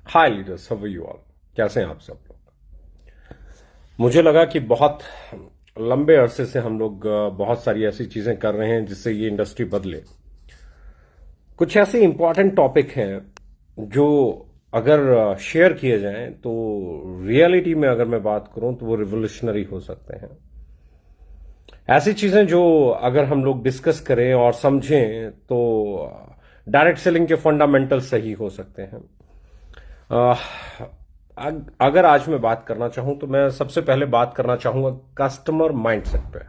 Hi leaders, how are you all? कैसे हैं आप सब लोग? मुझे लगा कि बहुत लंबे अरसे से हम लोग बहुत सारी ऐसी चीजें कर रहे हैं जिससे ये इंडस्ट्री बदले। कुछ ऐसे इंपॉर्टेंट टॉपिक हैं जो अगर शेयर किए जाएं तो रियलिटी में अगर मैं बात करूं तो वो रिवोल्यूशनरी हो सकते हैं। ऐसी चीजें जो अगर हम लोग डिस्कस करें और समझें तो डायरेक्ट सेलिंग के फंडामेंटल सही हो सकते हैं। अगर आज मैं बात करना चाहूं तो मैं सबसे पहले बात करना चाहूंगा कस्टमर माइंडसेट पे,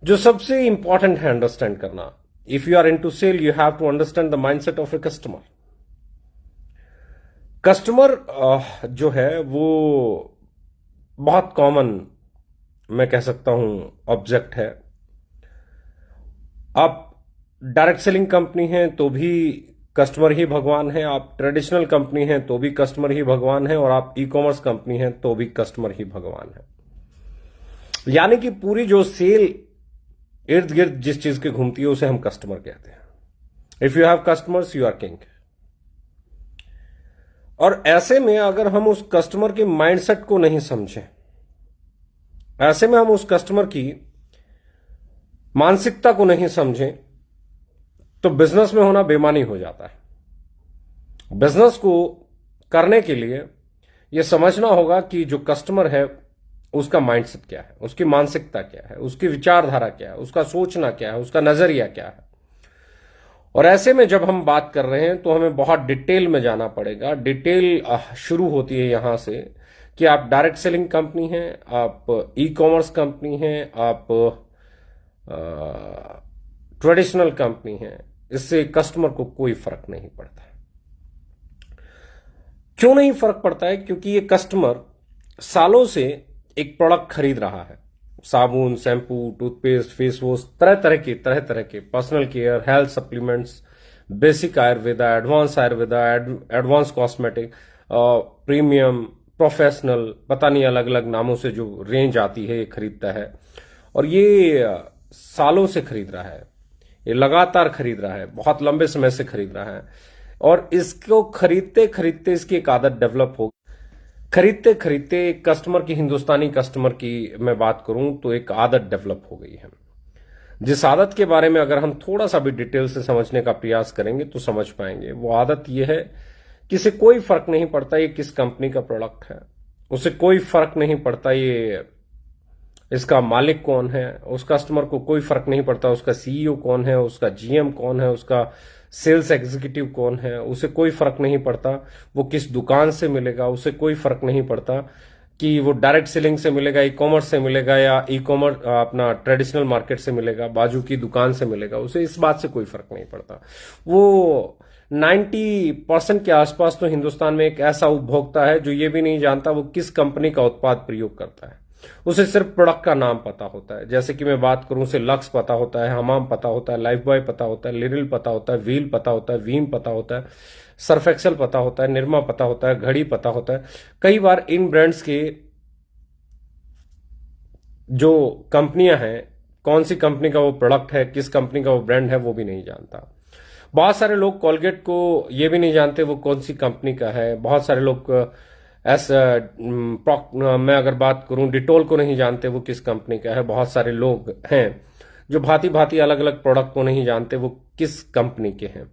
जो सबसे इंपॉर्टेंट है अंडरस्टैंड करना। If you are into sell you have to understand the mindset of a customer. Customer जो है वो बहुत कॉमन, मैं कह सकता हूं, ऑब्जेक्ट है। आप डायरेक्ट सेलिंग कंपनी हैं तो भी कस्टमर ही भगवान है, आप ट्रेडिशनल कंपनी हैं तो भी कस्टमर ही भगवान है, और आप ई कॉमर्स कंपनी हैं तो भी कस्टमर ही भगवान है। यानी कि पूरी जो सेल इर्द गिर्द जिस चीज की घूमती है उसे हम कस्टमर कहते हैं। If you have customers you are king. और ऐसे में अगर हम उस कस्टमर के माइंडसेट को नहीं समझें, ऐसे में हम उस कस्टमर की मानसिकता को नहीं समझें, तो बिजनेस में होना बेमानी हो जाता है। बिजनेस को करने के लिए यह समझना होगा कि जो कस्टमर है उसका माइंडसेट क्या है, उसकी मानसिकता क्या है, उसकी विचारधारा क्या है, उसका सोचना क्या है, उसका नजरिया क्या है। और ऐसे में जब हम बात कर रहे हैं तो हमें बहुत डिटेल में जाना पड़ेगा। डिटेल शुरू होती है यहां से कि आप डायरेक्ट सेलिंग कंपनी हैं, आप ई कॉमर्स कंपनी हैं, आप ट्रेडिशनल कंपनी हैं, इससे कस्टमर को कोई फर्क नहीं पड़ता। क्यों नहीं फर्क पड़ता है? क्योंकि ये कस्टमर सालों से एक प्रोडक्ट खरीद रहा है। साबुन, शैम्पू, टूथपेस्ट, फेस वॉश, तरह तरह के personal care, health supplements, basic Ayurveda, advance Ayurveda, advance cosmetic, premium, professional, पता नहीं अलग अलग नामों से जो रेंज आती है ये खरीदता है। और ये सालों से खरीद रहा है, ये लगातार खरीद रहा है, बहुत लंबे समय से खरीद रहा है। और इसको खरीदते खरीदते इसकी एक आदत डेवलप हो, खरीदते खरीदते कस्टमर की, हिंदुस्तानी कस्टमर की मैं बात करूं तो एक आदत डेवलप हो गई है। जिस आदत के बारे में अगर हम थोड़ा सा भी डिटेल से समझने का प्रयास करेंगे तो समझ पाएंगे। वो आदत यह है कि इसे कोई फर्क नहीं पड़ता ये किस कंपनी का प्रोडक्ट है, उसे कोई फर्क नहीं पड़ता ये इसका मालिक कौन है, उस कस्टमर को कोई फर्क नहीं पड़ता उसका सीईओ कौन है, उसका जीएम कौन है, उसका सेल्स एग्जीक्यूटिव कौन है, उसे कोई फर्क नहीं पड़ता वो किस दुकान से मिलेगा, उसे कोई फर्क नहीं पड़ता कि वो डायरेक्ट सेलिंग से मिलेगा, ई कॉमर्स से मिलेगा, या ई कॉमर्स अपना ट्रेडिशनल मार्केट से मिलेगा, बाजू की दुकान से मिलेगा, उसे इस बात से कोई फर्क नहीं पड़ता। वो 90% के आसपास तो हिंदुस्तान में एक ऐसा उपभोक्ता है जो ये भी नहीं जानता वो किस कंपनी का उत्पाद प्रयोग करता है। उसे सिर्फ प्रोडक्ट का नाम पता होता है। जैसे कि मैं बात करूं, उसे लक्स पता होता है, हमाम पता होता है, लाइफ बॉय पता होता है, लिरिल पता होता है, व्हील पता होता है, वीम पता होता है, सर्फ एक्सेल पता होता है, निरमा पता होता है, घड़ी पता होता है। कई बार इन ब्रांड्स के जो कंपनियां हैं, कौन सी कंपनी का वो प्रोडक्ट है, किस कंपनी का वो ब्रांड है, वो भी नहीं जानता। बहुत सारे लोग कोलगेट को ये भी नहीं जानते वो कौन सी कंपनी का है। बहुत सारे लोग मैं अगर बात करूं डिटोल को नहीं जानते वो किस कंपनी का है। बहुत सारे लोग हैं जो भांति भांति अलग अलग प्रोडक्ट को नहीं जानते वो किस कंपनी के हैं,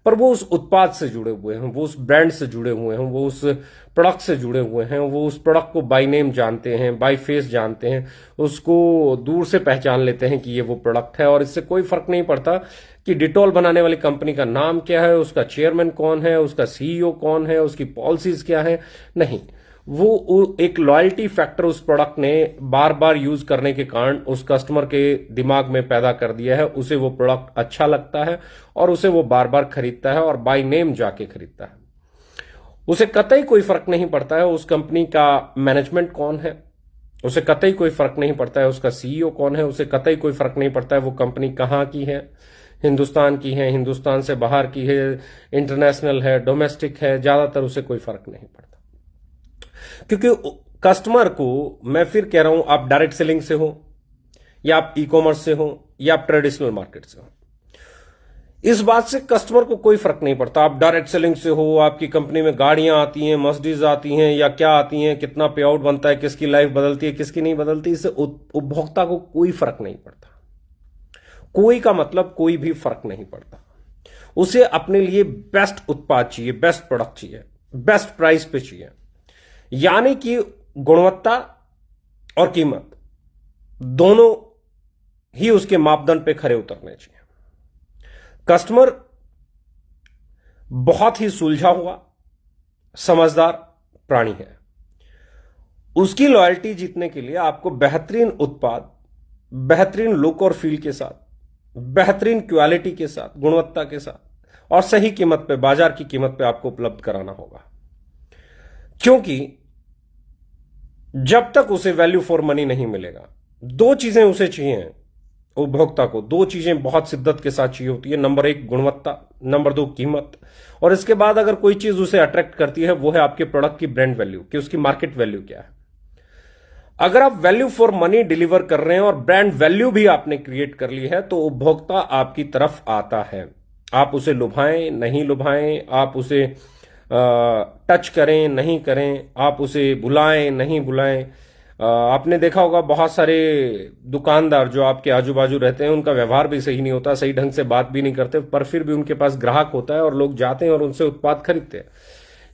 पर वो उस उत्पाद से जुड़े हुए हैं, वो उस ब्रांड से जुड़े हुए हैं, वो उस प्रोडक्ट से जुड़े हुए हैं, वो उस प्रोडक्ट को बाय नेम जानते हैं, बाय फेस जानते हैं, उसको दूर से पहचान लेते हैं कि ये वो प्रोडक्ट है। और इससे कोई फर्क नहीं पड़ता कि डिटोल बनाने वाली कंपनी का नाम क्या है, उसका चेयरमैन कौन है, उसका सीईओ कौन है, उसकी पॉलिसीज क्या है। नहीं, वो एक लॉयल्टी फैक्टर उस प्रोडक्ट ने बार बार यूज करने के कारण उस कस्टमर के दिमाग में पैदा कर दिया है। उसे वो प्रोडक्ट अच्छा लगता है और उसे वो बार बार खरीदता है और बाय नेम जाके खरीदता है। उसे कतई कोई फर्क नहीं पड़ता है उस कंपनी का मैनेजमेंट कौन है, उसे कतई कोई फर्क नहीं पड़ता है उसका सीईओ कौन है, उसे कतई कोई फर्क नहीं पड़ता है वो कंपनी कहां की है, हिंदुस्तान की है, हिंदुस्तान से बाहर की है, इंटरनेशनल है, डोमेस्टिक है, ज्यादातर उसे कोई फर्क नहीं पड़ता। क्योंकि कस्टमर को, मैं फिर कह रहा हूं, आप डायरेक्ट सेलिंग से हो या आप ई कॉमर्स से हो या आप ट्रेडिशनल मार्केट से हो, इस बात से कस्टमर को कोई फर्क नहीं पड़ता, आप डायरेक्ट सेलिंग से हो, आपकी कंपनी में गाड़ियां आती हैं, मर्सिडीज आती हैं या क्या आती हैं, कितना पे आउट बनता है, किसकी लाइफ बदलती है, किसकी नहीं बदलती, इससे उपभोक्ता को कोई फर्क नहीं पड़ता। कोई का मतलब कोई भी फर्क नहीं पड़ता। उसे अपने लिए बेस्ट उत्पाद चाहिए, बेस्ट प्रोडक्ट चाहिए, बेस्ट प्राइस पे चाहिए, यानी कि गुणवत्ता और कीमत दोनों ही उसके मापदंड पे खरे उतरने चाहिए। कस्टमर बहुत ही सुलझा हुआ समझदार प्राणी है। उसकी लॉयल्टी जीतने के लिए आपको बेहतरीन उत्पाद, बेहतरीन लुक और फील के साथ, बेहतरीन क्वालिटी के साथ, गुणवत्ता के साथ और सही कीमत पे, बाजार की कीमत पे आपको उपलब्ध कराना होगा। क्योंकि जब तक उसे वैल्यू फॉर मनी नहीं मिलेगा, दो चीजें उसे चाहिए, उपभोक्ता को दो चीजें बहुत शिद्दत के साथ चाहिए होती है। नंबर एक गुणवत्ता, नंबर दो कीमत, और इसके बाद अगर कोई चीज उसे अट्रैक्ट करती है वो है आपके प्रोडक्ट की ब्रांड वैल्यू, कि उसकी मार्केट वैल्यू क्या है। अगर आप वैल्यू फॉर मनी डिलीवर कर रहे हैं और ब्रांड वैल्यू भी आपने क्रिएट कर ली है, तो उपभोक्ता आपकी तरफ आता है। आप उसे लुभाएं नहीं लुभाएं, आप उसे टच करें नहीं करें, आप उसे बुलाएं नहीं बुलाएं, आपने देखा होगा बहुत सारे दुकानदार जो आपके आजू बाजू रहते हैं, उनका व्यवहार भी सही नहीं होता, सही ढंग से बात भी नहीं करते, पर फिर भी उनके पास ग्राहक होता है और लोग जाते हैं और उनसे उत्पाद खरीदते हैं।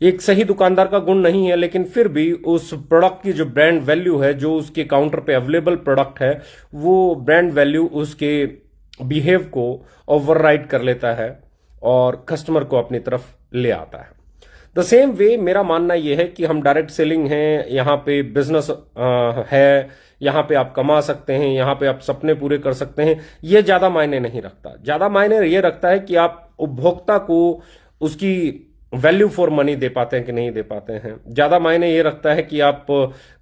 एक सही दुकानदार का गुण नहीं है, लेकिन फिर भी उस प्रोडक्ट की जो ब्रांड वैल्यू है, जो उसके काउंटर पे अवेलेबल प्रोडक्ट है, वो ब्रांड वैल्यू उसके बिहेव को ओवरराइड कर लेता है और कस्टमर को अपनी तरफ ले आता है। द सेम वे मेरा मानना यह है कि हम डायरेक्ट सेलिंग हैं, यहां पे बिजनेस है, यहां पे आप कमा सकते हैं, यहां पे आप सपने पूरे कर सकते हैं, यह ज्यादा मायने नहीं रखता। ज्यादा मायने यह रखता है कि आप उपभोक्ता को उसकी वैल्यू फॉर मनी दे पाते हैं कि नहीं दे पाते हैं। ज्यादा मायने ये रखता है कि आप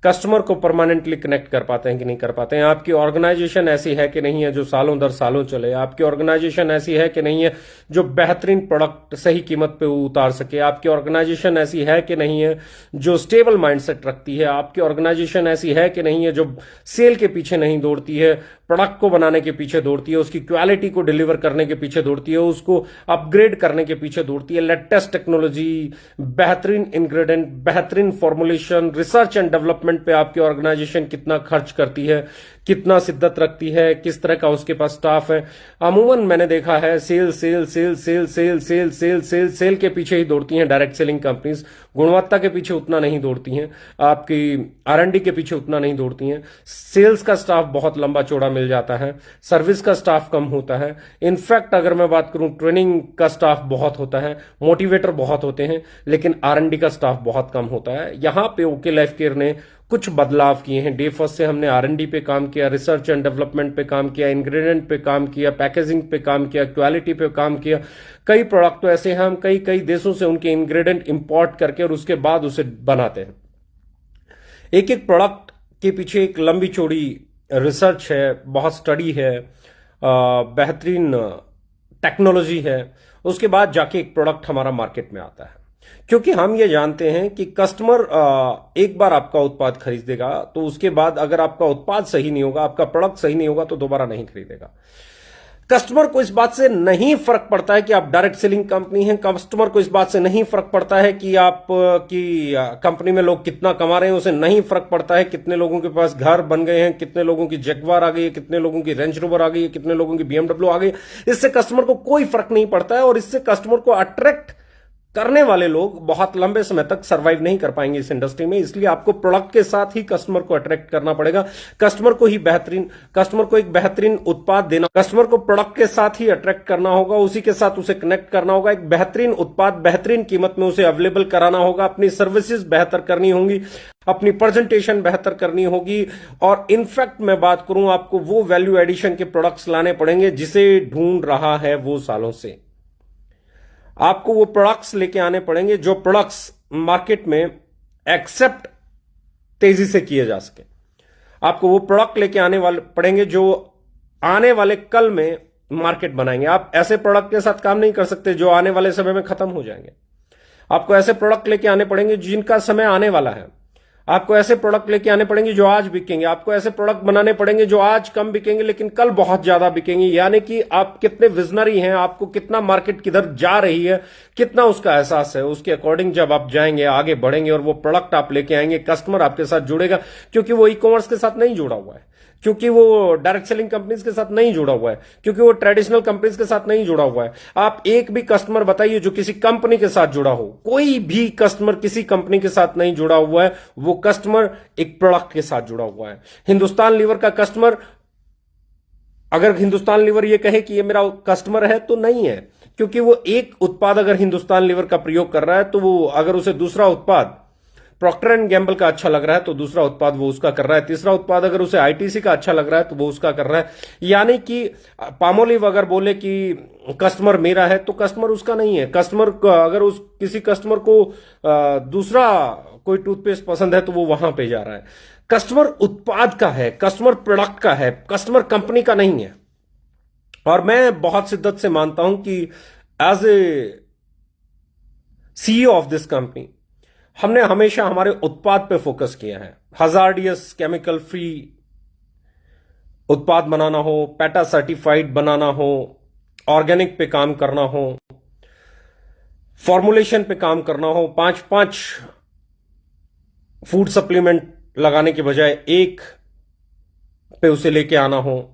कस्टमर को परमानेंटली कनेक्ट कर पाते हैं कि नहीं कर पाते हैं। आपकी ऑर्गेनाइजेशन ऐसी है कि नहीं है जो सालों दर सालों चले। आपकी ऑर्गेनाइजेशन ऐसी है कि नहीं है जो बेहतरीन प्रोडक्ट सही कीमत पे उतार सके। आपकी ऑर्गेनाइजेशन ऐसी है कि नहीं है जो स्टेबल माइंडसेट रखती है। आपकी ऑर्गेनाइजेशन ऐसी है कि नहीं है जो सेल के पीछे नहीं दौड़ती है, प्रोडक्ट को बनाने के पीछे दौड़ती है, उसकी क्वालिटी को डिलीवर करने के पीछे दौड़ती है, उसको अपग्रेड करने के पीछे दौड़ती है। लेटेस्ट टेक्नोलॉजी, बेहतरीन इंग्रेडिएंट, बेहतरीन फॉर्मुलेशन, रिसर्च एंड डेवलपमेंट पे आपकी ऑर्गेनाइजेशन कितना खर्च करती है, कितना शिद्दत रखती है, किस तरह का उसके पास स्टाफ है। अमूमन मैंने देखा है sell sell sell sell sell sell sell sell sell के पीछे ही दौड़ती हैं डायरेक्ट सेलिंग कंपनीज। गुणवत्ता के पीछे उतना नहीं दौड़ती हैं, आपकी R&D के पीछे उतना नहीं दौड़ती हैं। सेल्स का स्टाफ बहुत लंबा चौड़ा मिल जाता है, सर्विस का स्टाफ कम होता है। इनफैक्ट अगर मैं बात करूं, ट्रेनिंग का स्टाफ बहुत होता है, मोटिवेटर बहुत होते हैं, लेकिन R&D का स्टाफ बहुत कम होता है। यहां पे ओके लाइफ केयर ने कुछ बदलाव किए हैं। डे फर्स्ट से हमने R&D पे काम किया, रिसर्च एंड डेवलपमेंट पे काम किया, इंग्रेडिएंट पे काम किया, पैकेजिंग पे काम किया, क्वालिटी पे काम किया। कई प्रोडक्ट तो ऐसे हैं हम कई कई देशों से उनके इंग्रेडिएंट इंपोर्ट करके और उसके बाद उसे बनाते हैं। एक एक प्रोडक्ट के पीछे एक लंबी चौड़ी रिसर्च है, बहुत स्टडी है, बेहतरीन टेक्नोलॉजी है, उसके बाद जाके एक प्रोडक्ट हमारा मार्केट में आता है। क्योंकि हम ये जानते हैं कि कस्टमर एक बार आपका उत्पाद खरीदेगा तो उसके बाद अगर आपका उत्पाद सही नहीं होगा, आपका प्रोडक्ट सही नहीं होगा, तो दोबारा नहीं खरीदेगा। कस्टमर को इस बात से नहीं फर्क पड़ता है कि आप डायरेक्ट सेलिंग कंपनी हैं। कस्टमर को इस बात से नहीं फर्क पड़ता है कि आप की कंपनी में लोग कितना कमा रहे हैं। उसे नहीं फर्क पड़ता है कितने लोगों के पास घर बन गए हैं, कितने लोगों की जगुआर आ गई है, कितने लोगों की रेंज रोवर आ गई है, कितने लोगों की BMW आ गई। इससे कस्टमर को कोई फर्क नहीं पड़ता है और इससे कस्टमर को अट्रैक्ट करने वाले लोग बहुत लंबे समय तक सरवाइव नहीं कर पाएंगे इस इंडस्ट्री में। इसलिए आपको प्रोडक्ट के साथ ही कस्टमर को अट्रैक्ट करना पड़ेगा। कस्टमर को एक बेहतरीन उत्पाद देना, कस्टमर को प्रोडक्ट के साथ ही अट्रैक्ट करना होगा, उसी के साथ उसे कनेक्ट करना होगा। एक बेहतरीन उत्पाद बेहतरीन कीमत में उसे अवेलेबल कराना होगा, अपनी सर्विसेज बेहतर करनी होंगी, अपनी प्रेजेंटेशन बेहतर करनी होगी। और इनफैक्ट मैं बात करूं, आपको वो वैल्यू एडिशन के प्रोडक्ट्स लाने पड़ेंगे जिसे ढूंढ रहा है वो सालों से। आपको वो प्रोडक्ट्स लेके आने पड़ेंगे जो प्रोडक्ट्स मार्केट में एक्सेप्ट तेजी से किए जा सके। आपको वो प्रोडक्ट लेके आने वाले पड़ेंगे जो आने वाले कल में मार्केट बनाएंगे। आप ऐसे प्रोडक्ट के साथ काम नहीं कर सकते जो आने वाले समय में खत्म हो जाएंगे। आपको ऐसे प्रोडक्ट लेके आने पड़ेंगे जिनका समय आने वाला है। आपको ऐसे प्रोडक्ट लेके आने पड़ेंगे जो आज बिकेंगे, आपको ऐसे प्रोडक्ट बनाने पड़ेंगे जो आज कम बिकेंगे लेकिन कल बहुत ज्यादा बिकेंगे। यानी कि आप कितने विजनरी हैं, आपको कितना मार्केट किधर जा रही है, कितना उसका एहसास है, उसके अकॉर्डिंग जब आप जाएंगे, आगे बढ़ेंगे और वो प्रोडक्ट आप लेके आएंगे, कस्टमर आपके साथ जुड़ेगा, क्योंकि वो ई कॉमर्स के साथ नहीं जुड़ा हुआ है, क्योंकि वो डायरेक्ट सेलिंग कंपनीज के साथ नहीं जुड़ा हुआ है, क्योंकि वो ट्रेडिशनल कंपनीज के साथ नहीं जुड़ा हुआ है। आप एक भी कस्टमर बताइए जो किसी कंपनी के साथ जुड़ा हो, कोई भी कस्टमर किसी कंपनी के साथ नहीं जुड़ा हुआ है, वो कस्टमर एक प्रोडक्ट के साथ जुड़ा हुआ है। हिंदुस्तान लीवर का कस्टमर, अगर हिंदुस्तान लीवर ये कहे कि ये मेरा कस्टमर है, तो नहीं है, क्योंकि वो एक उत्पाद अगर हिंदुस्तान लीवर का प्रयोग कर रहा है, तो वो अगर उसे दूसरा उत्पाद प्रॉक्टर एंड गैम्बल का अच्छा लग रहा है तो दूसरा उत्पाद वो उसका कर रहा है, तीसरा उत्पाद अगर उसे आईटीसी का अच्छा लग रहा है तो वो उसका कर रहा है। यानी कि पामोलिव अगर बोले कि कस्टमर मेरा है तो कस्टमर उसका नहीं है। कस्टमर अगर उस किसी कस्टमर को दूसरा कोई टूथपेस्ट पसंद है तो वो वहां पे जा रहा है। कस्टमर उत्पाद का है, कस्टमर प्रोडक्ट का है, कस्टमर कंपनी का नहीं है। और मैं बहुत शिद्दत से मानता हूं कि as a CEO of this company हमने हमेशा हमारे उत्पाद पे फोकस किया है। हजार्डियस केमिकल फ्री उत्पाद बनाना हो, पेटा सर्टिफाइड बनाना हो, ऑर्गेनिक पे काम करना हो, फॉर्मुलेशन पे काम करना हो, 5-5 फूड सप्लीमेंट लगाने के बजाय एक पे उसे लेके आना हो,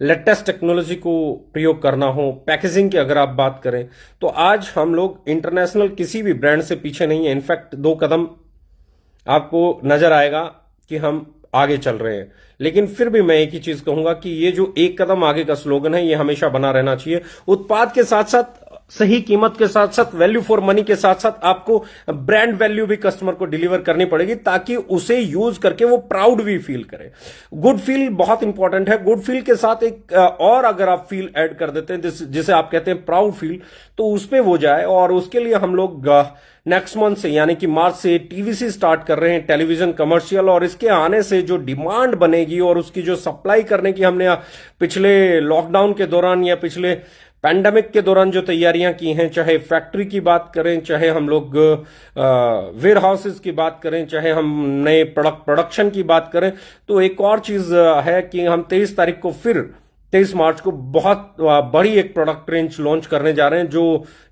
लेटेस्ट टेक्नोलॉजी को प्रयोग करना हो, पैकेजिंग की अगर आप बात करें तो आज हम लोग इंटरनेशनल किसी भी ब्रांड से पीछे नहीं है। इनफैक्ट 2 कदम आपको नजर आएगा कि हम आगे चल रहे हैं। लेकिन फिर भी मैं एक ही चीज कहूंगा कि ये जो 1 कदम आगे का स्लोगन है ये हमेशा बना रहना चाहिए। उत्पाद के साथ साथ सही कीमत के साथ साथ वैल्यू फॉर मनी के साथ साथ आपको ब्रांड वैल्यू भी कस्टमर को डिलीवर करनी पड़ेगी ताकि उसे यूज करके वो प्राउड भी फील करे। गुड फील बहुत इंपॉर्टेंट है। गुड फील के साथ एक और अगर आप फील ऐड कर देते हैं जिसे आप कहते हैं प्राउड फील, तो उस पे वो जाए। और उसके लिए हम लोग नेक्स्ट मंथ से यानी कि मार्च से टीवीसी स्टार्ट कर रहे हैं, टेलीविजन कमर्शियल। और इसके आने से जो डिमांड बनेगी और उसकी जो सप्लाई करने की हमने पिछले लॉकडाउन के दौरान या पिछले पैंडेमिक के दौरान जो तैयारियां की हैं, चाहे फैक्ट्री की बात करें, चाहे हम लोग वेयर हाउसेज की बात करें, चाहे हम नए प्रोडक्शन की बात करें, तो एक और चीज है कि हम 23 तारीख को फिर 23 मार्च को बहुत बड़ी एक प्रोडक्ट रेंज लॉन्च करने जा रहे हैं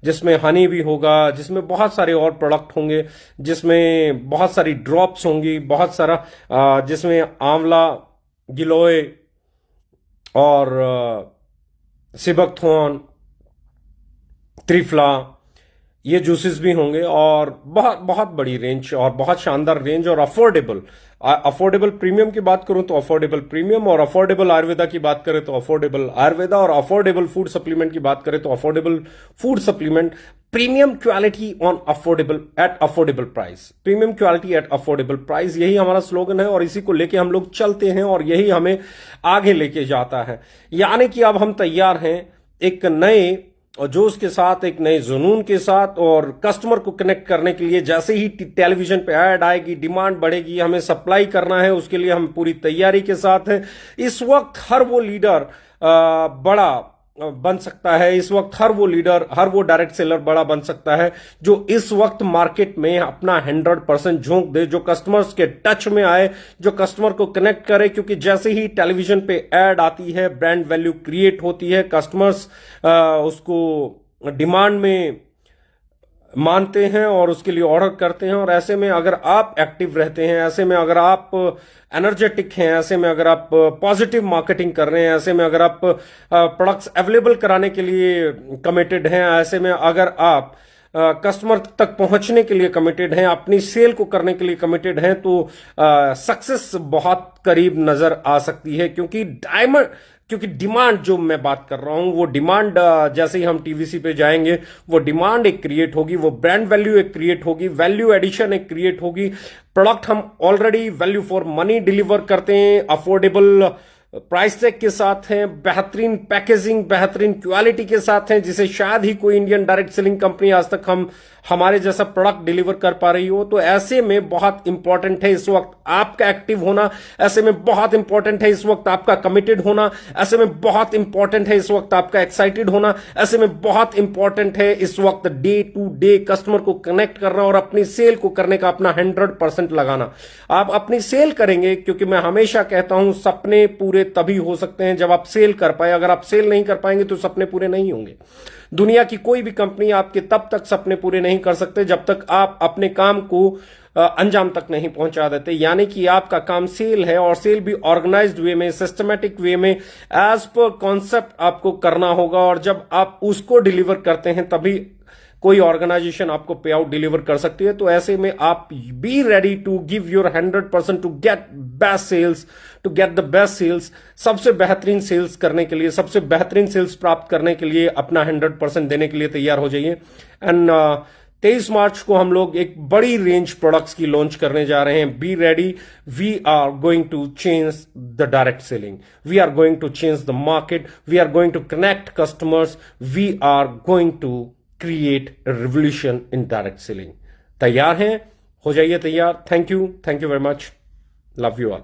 जिसमें हनी भी होगा, जिसमें बहुत सारे और प्रोडक्ट होंगे, जिसमें बहुत सारी ड्रॉप्स होंगी, बहुत सारा जिसमें आंवला, गिलोय और सिबकथॉर्न, त्रिफला, ये जूसेस भी होंगे। और बहुत बहुत बड़ी रेंज और बहुत शानदार रेंज और अफोर्डेबल प्रीमियम की बात करूं तो अफोर्डेबल प्रीमियम, और अफोर्डेबल आयुर्वेदा की बात करें तो अफोर्डेबल आयुर्वेदा, और अफोर्डेबल फूड सप्लीमेंट की बात करें तो affordable food supplement. Premium quality on affordable at affordable price, premium quality at affordable price, यही हमारा स्लोगन है और इसी को लेके हम लोग चलते हैं और यही हमें आगे लेके जाता है। यानी कि अब हम तैयार हैं एक नए और जोश के साथ, एक नए जुनून के साथ, और कस्टमर को कनेक्ट करने के लिए जैसे ही टेलीविजन पे ऐड आएगी, डिमांड बढ़ेगी, हमें सप्लाई करना है, उसके लिए हम पूरी तैयारी के साथ हैं। इस वक्त हर वो लीडर बड़ा बन सकता है, इस वक्त हर वो लीडर, हर वो डायरेक्ट सेलर बड़ा बन सकता है जो इस वक्त मार्केट में अपना 100% झोंक दे, जो कस्टमर्स के टच में आए, जो कस्टमर को कनेक्ट करे। क्योंकि जैसे ही टेलीविजन पे ऐड आती है, ब्रांड वैल्यू क्रिएट होती है, कस्टमर्स उसको डिमांड में मानते हैं और उसके लिए ऑर्डर करते हैं। और ऐसे में अगर आप एक्टिव रहते हैं, ऐसे में अगर आप एनर्जेटिक हैं, ऐसे में अगर आप पॉजिटिव मार्केटिंग कर रहे हैं, ऐसे में अगर आप प्रोडक्ट्स अवेलेबल कराने के लिए कमिटेड हैं, ऐसे में अगर आप कस्टमर तक पहुंचने के लिए कमिटेड हैं, अपनी सेल को करने के लिए कमिटेड हैं, तो सक्सेस बहुत करीब नजर आ सकती है। क्योंकि डिमांड जो मैं बात कर रहा हूं, वो डिमांड जैसे ही हम टीवीसी पे जाएंगे, वो डिमांड एक क्रिएट होगी, वो ब्रांड वैल्यू एक क्रिएट होगी, वैल्यू एडिशन एक क्रिएट होगी। प्रोडक्ट हम already value for money deliver करते हैं, अफोर्डेबल प्राइस टैग के साथ हैं, बेहतरीन पैकेजिंग, बेहतरीन क्वालिटी के साथ हैं, जिसे शायद ही कोई इंडियन डायरेक्ट सेलिंग कंपनी आज तक हमारे जैसा प्रोडक्ट डिलीवर कर पा रही हो, तो ऐसे में बहुत इंपॉर्टेंट है इस वक्त आपका एक्टिव होना, ऐसे में बहुत इंपॉर्टेंट है इस वक्त आपका कमिटेड होना, ऐसे में बहुत इंपॉर्टेंट है इस वक्त आपका एक्साइटेड होना, ऐसे में बहुत इंपॉर्टेंट है इस वक्त डे टू डे कस्टमर को कनेक्ट करना और अपनी सेल को करने का अपना 100% लगाना। आप अपनी सेल करेंगे, क्योंकि मैं हमेशा कहता हूं सपने पूरे तभी हो सकते हैं जब आप सेल कर पाए। अगर आप सेल नहीं कर पाएंगे तो सपने पूरे नहीं होंगे। दुनिया की कोई भी कंपनी आपके तब तक सपने पूरे नहीं कर सकते जब तक आप अपने काम को अंजाम तक नहीं पहुंचा देते। यानी कि आपका काम सेल है, और सेल भी ऑर्गेनाइज्ड वे में, सिस्टमैटिक वे में, एज पर कॉन्सेप्ट आपको करना होगा। और जब आप उसको डिलीवर करते हैं तभी कोई ऑर्गेनाइजेशन आपको पे आउट डिलीवर कर सकती है। तो ऐसे में आप be ready to give your 100% to get best sales, to get the best sales. सबसे बेहतरीन सेल्स करने के लिए, सबसे बेहतरीन सेल्स प्राप्त करने के लिए अपना 100% देने के लिए तैयार हो जाइए। एंड 23 मार्च को हम लोग एक बड़ी रेंज प्रोडक्ट्स की लॉन्च करने जा रहे हैं। Be ready, we are going to change the direct selling, we are going to change the market, we are going to connect customers, we are going to create revolution in direct selling. तैयार हैं? हो जाइए तैयार। Thank you very much, love you all.